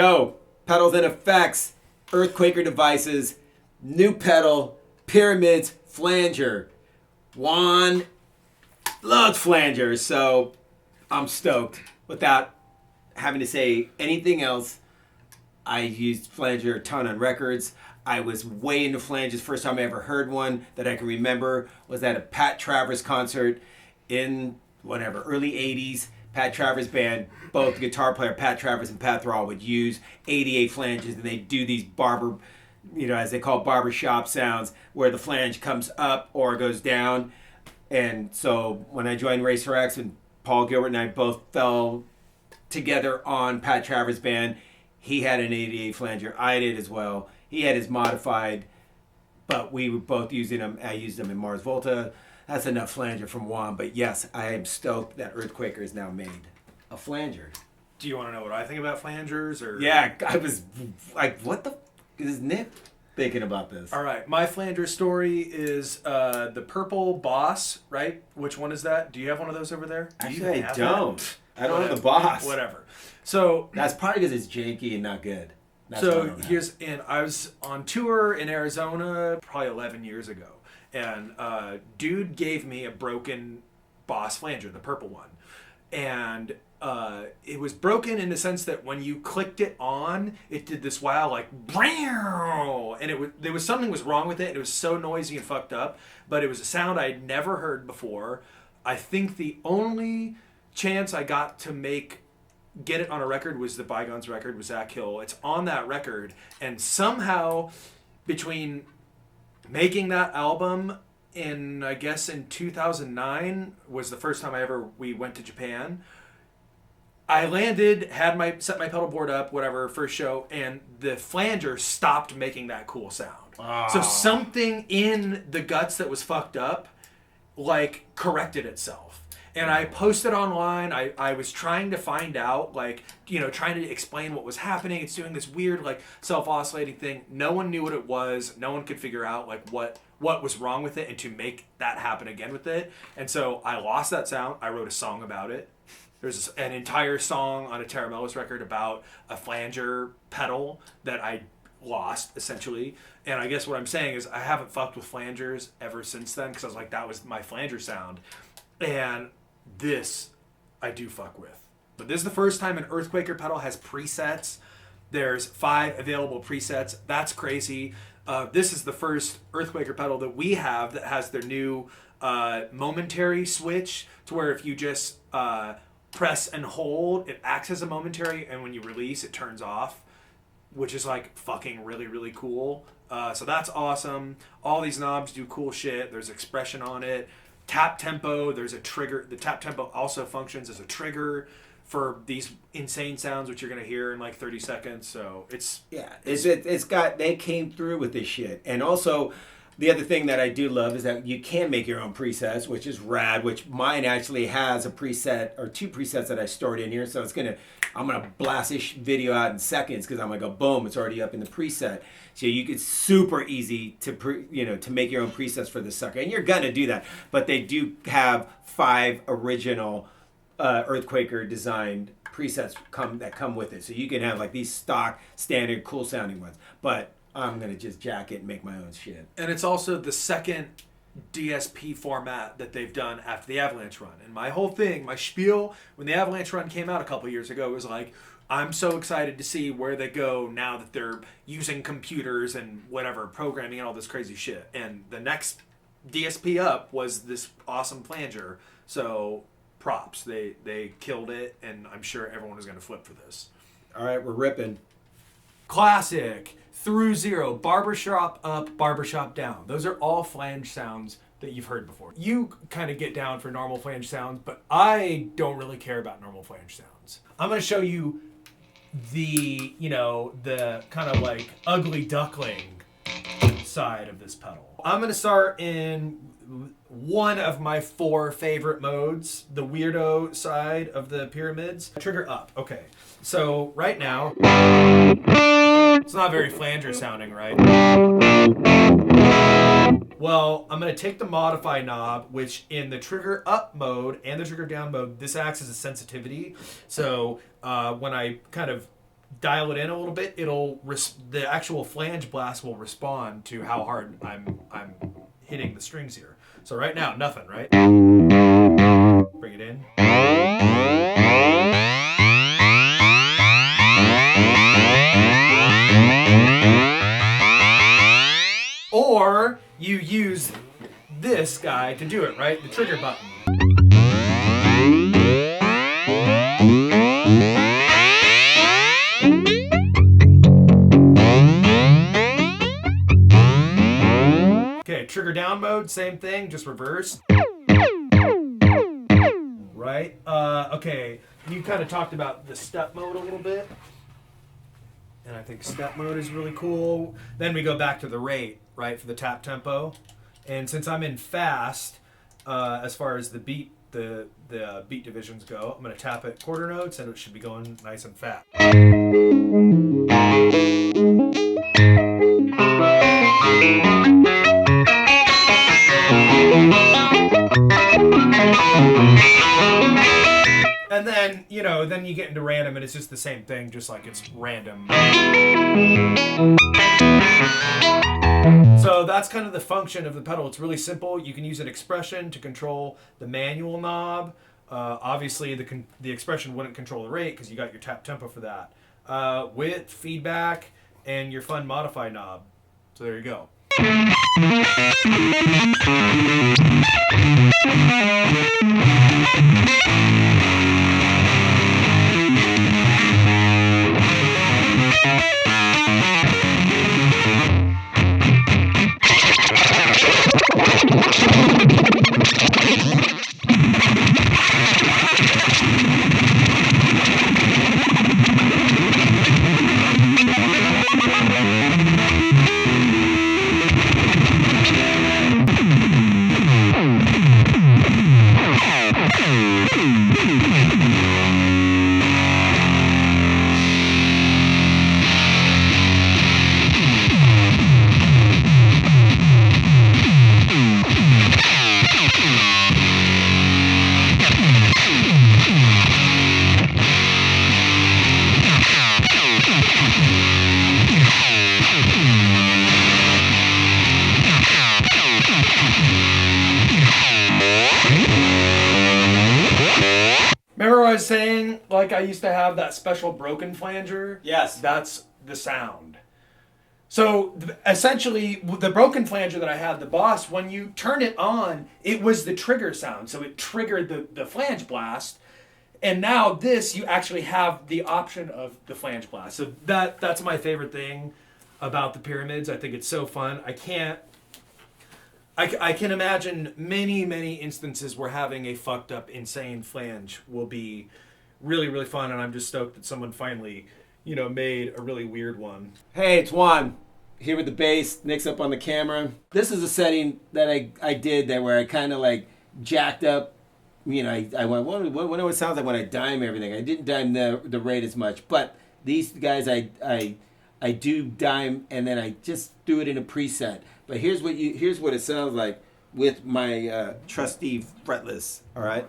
Yo, pedals and effects, EarthQuaker devices, new pedal, pyramids, flanger. Juan loves flangers, so I'm stoked. Without having to say anything else, I used flanger a ton on records. I was way into flanges. First time I ever heard one that I can remember was at a Pat Travers concert in early 80s. Pat Travers band, both the guitar player Pat Travers and Pat Thrall would use 88 flanges, and they do these barber, as they call barbershop sounds, where the flange comes up or goes down. And so when I joined Racer X, and Paul Gilbert and I both fell together on Pat Travers' band, he had an 88 flanger. I did as well. He had his modified, but we were both using them. I used them in Mars Volta. That's enough flanger from Juan. But yes, I am stoked that EarthQuaker has now made a flanger. Do you want to know what I think about flangers? Or yeah, I was like, what the is Nick thinking about this? All right, my flanger story is the purple Boss, right? Which one is that? Do you have one of those over there? Actually, I don't. I don't have the Boss. Whatever. So that's probably because it's janky and not good. That's I was on tour in Arizona probably 11 years ago. And dude gave me a broken Boss flanger, the purple one. And it was broken in the sense that when you clicked it on, it did this wild and there was something was wrong with it. It was so noisy and fucked up, but it was a sound I'd never heard before. I think the only chance I got to get it on a record was the Bygones record with Zach Hill. It's on that record, and somehow between making that album in 2009 was the first time we went to Japan. I landed, set my pedal board up, whatever, first show, and the flanger stopped making that cool sound. Oh. So something in the guts that was fucked up, corrected itself. And I posted online. I was trying to find out, trying to explain what was happening. It's doing this weird, self-oscillating thing. No one knew what it was. No one could figure out, what was wrong with it and to make that happen again with it. And so I lost that sound. I wrote a song about it. There's an entire song on a Taramellis record about a flanger pedal that I lost, essentially. And I guess what I'm saying is I haven't fucked with flangers ever since then, because I was like, that was my flanger sound. And this I do fuck with. But this is the first time an EarthQuaker pedal has presets. There's 5 available presets. That's crazy. This is the first EarthQuaker pedal that we have that has their new momentary switch, to where if you just press and hold, it acts as a momentary, and when you release, it turns off, which is fucking really, really cool. So that's awesome. All these knobs do cool shit. There's expression on it. Tap tempo, there's a trigger. The tap tempo also functions as a trigger for these insane sounds, which you're gonna hear in 30 seconds. So they came through with this shit. And also, the other thing that I do love is that you can make your own presets, which is rad. Which mine actually has a preset or 2 presets that I stored in here. So I'm gonna blast this video out in seconds, because I'm gonna go boom, it's already up in the preset. So it's super easy to make your own presets for this sucker, and you're gonna do that. But they do have 5 original EarthQuaker designed presets that come with it. So you can have these stock, standard, cool sounding ones. But I'm gonna just jack it and make my own shit. And it's also the second DSP format that they've done after the Avalanche run. And my whole thing, my spiel, when the Avalanche run came out a couple years ago, was I'm so excited to see where they go now that they're using computers and whatever, programming and all this crazy shit. And the next DSP up was this awesome flanger. So props. They killed it, and I'm sure everyone is going to flip for this. All right, we're ripping. Classic. Through zero. Barbershop up, barbershop down. Those are all flange sounds that you've heard before. You kind of get down for normal flange sounds, but I don't really care about normal flange sounds. I'm going to show you the kind of ugly duckling side of this pedal. I'm going to start in one of my 4 favorite modes, the weirdo side of the pyramids. Trigger up. Okay. So right now, it's not very flanger sounding, right? Well, I'm going to take the modify knob, which in the trigger up mode and the trigger down mode, this acts as a sensitivity. So when I kind of dial it in a little bit, the actual flange blast will respond to how hard I'm hitting the strings here. So right now, nothing, right? Bring it in. Or you use this guy to do it, right? The trigger button. Okay, trigger down mode, same thing, just reverse. Right? Okay, you kind of talked about the step mode a little bit. And I think step mode is really cool. Then we go back to the rate, right, for the tap tempo. And since I'm in fast, as far as the beat divisions go, I'm going to tap at quarter notes, and it should be going nice and fast. And then, then you get into random, and it's just the same thing, just like it's random. So that's kind of the function of the pedal. It's really simple. You can use an expression to control the manual knob. Obviously, the expression wouldn't control the rate because you got your tap tempo for that. Width, feedback, and your fun modify knob. So there you go. Remember what I was saying? Like, I used to have that special broken flanger? Yes. That's the sound. So, essentially, the broken flanger that I had, the Boss, when you turn it on, it was the trigger sound. So it triggered the flange blast. And now this, you actually have the option of the flange blast. So that's my favorite thing about the Pyramids. I think it's so fun. I can imagine many, many instances where having a fucked up, insane flange will be really, really fun, and I'm just stoked that someone finally, made a really weird one. Hey, it's Juan. Here with the bass. Nick's up on the camera. This is a setting that I did that where I kind of like jacked up. I went, what it sounds like when I dime everything. I didn't dime the rate as much, but these guys I do dime, and then I just do it in a preset. But here's what it sounds like with my trusty fretless. All right.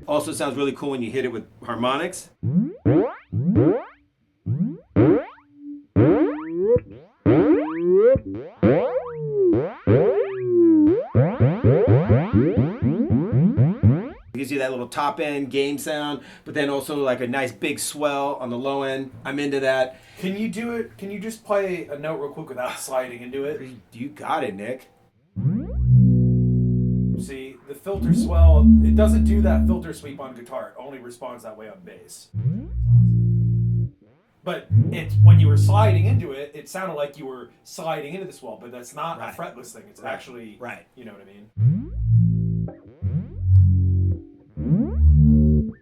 Also sounds really cool when you hit it with harmonics. It gives you that little top end game sound, but then also like a nice big swell on the low end. I'm into that. Can you do it? Can you just play a note real quick without sliding into it? You got it, Nick. See, the filter swell, it doesn't do that filter sweep on guitar. It only responds that way on bass. But it's when you were sliding into it, it sounded like you were sliding into the swell, but that's not a fretless thing. It's actually, you know what I mean?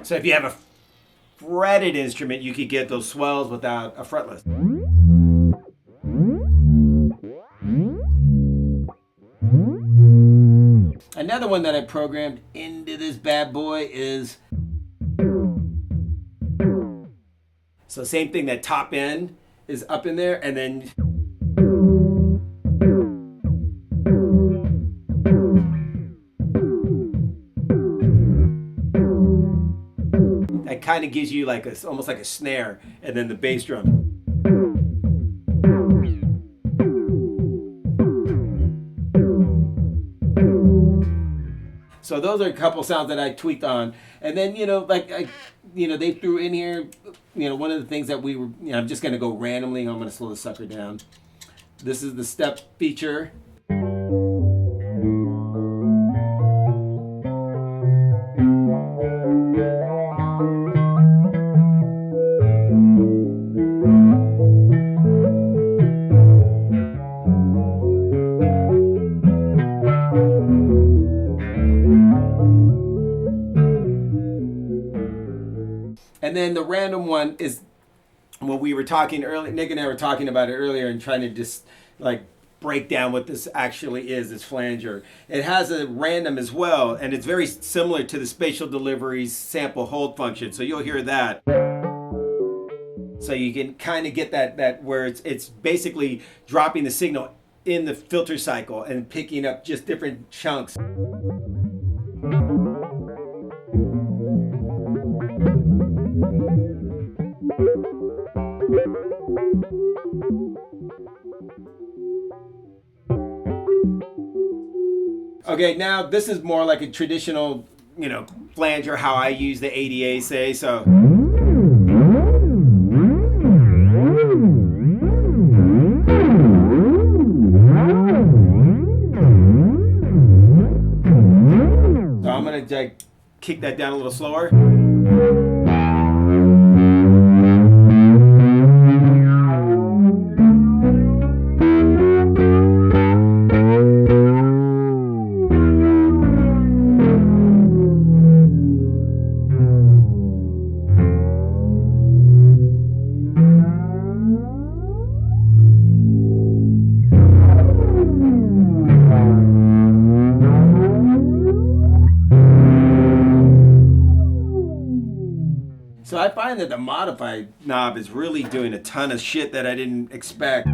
So if you have a fretted instrument, you could get those swells without a fretless. Another one that I programmed into this bad boy is, so same thing, that top end is up in there, and then that kind of gives you like a, almost like a snare, and then the bass drum. So those are a couple sounds that I tweaked on. And then, they threw in here, one of the things that we were, I'm just going to go randomly. I'm going to slow the sucker down. This is the step feature. And then the random one is what we were talking earlier. Nick and I were talking about it earlier and trying to just like break down what this actually is, this flanger. It has a random as well, and it's very similar to the spatial delivery's sample hold function. So you'll hear that. So you can kind of get that where it's basically dropping the signal in the filter cycle and picking up just different chunks. Okay, now this is more like a traditional, flanger, how I use the ADA, say, so. So I'm gonna like kick that down a little slower. So I find that the modify knob is really doing a ton of shit that I didn't expect.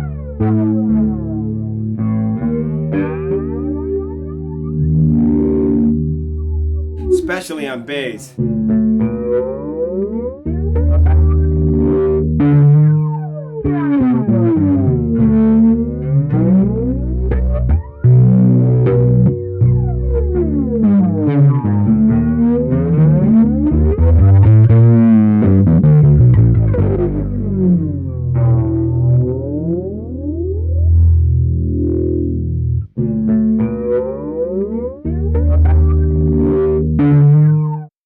Especially on bass.